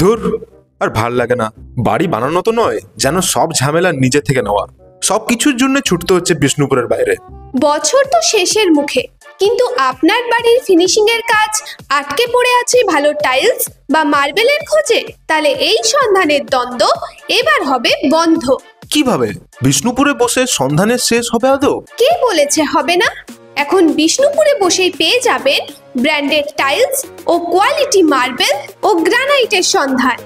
ধুর, আর ভাল লাগে না। বাড়ি বানানো তো নয়, যেন সব ঝামেলা নিজে থেকে নেওয়া। সবকিছুর জন্য ছুটতে হচ্ছে বিষ্ণুপুরের বাইরে। বছর তো শেষের মুখে, কিন্তু আপনার বাড়ির ফিনিশিং এর কাজ আটকে পড়ে আছে ভালো টাইলস বা মার্বেলের খোঁজে। তাহলে এই সন্ধানের দ্বন্দ্ব এবার হবে বন্ধ। কিভাবে বিষ্ণুপুরে বসে সন্ধানের শেষ হবে আদৌ? কে বলেছে হবে না? এখন বিষ্ণুপুরে বসেই পেয়ে যাবেন ব্র্যান্ডেড টাইলস ও কোয়ালিটি মার্বেল ও গ্রানাইটের সন্ধান।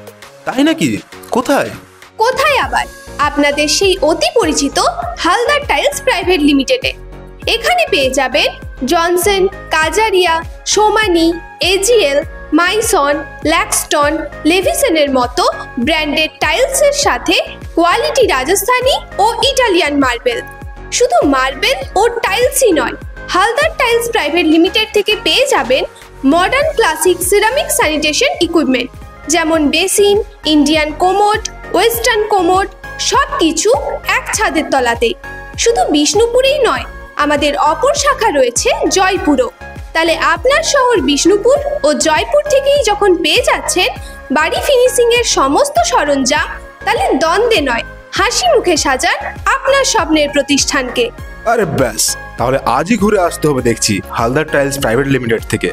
তাই নাকি? কোথায়? কোথায় আবার, আপনাদের সেই অতি পরিচিত হালদার টাইলস প্রাইভেট লিমিটেডে। এখানে পেয়ে যাবেন Johnson, Kajaria, Somany, AGL, Maison, Laxton, লেভিসনের মতো ব্র্যান্ডেড টাইলসের সাথে কোয়ালিটি রাজস্থানী ও ইটালিয়ান মার্বেল। শুধু মার্বেল ও টাইলসই নয়, হালদার টাইলস প্রাইভেট লিমিটেড থেকে পেয়ে যাবেন modern classic ceramic sanitation equipment, যেমন basin, Indian commode, western commode, সব কিছু এক ছাদের তলাতেই। শুধু বিষ্ণুপুরেই নয়, আমাদের অপর শাখা রয়েছে জয়পুরও। তাহলে আপনার শহর বিষ্ণুপুর ও জয়পুর থেকেই যখন পেয়ে যাচ্ছেন বাড়ি ফিনিশিং এর সমস্ত সরঞ্জাম, তাহলে দ্বন্দ্বে নয়, হাসি মুখে সাজান আপনার স্বপ্নের প্রতিষ্ঠানকে। আরে ব্যাস, তাহলে আজই ঘুরে আসতে হবে দেখছি হালদার টাইলস প্রাইভেট লিমিটেড থেকে।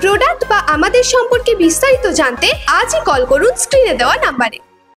প্রোডাক্ট বা আমাদের সম্পর্কে বিস্তারিত জানতে আজই কল করুন স্ক্রিনে দেওয়া নাম্বারে।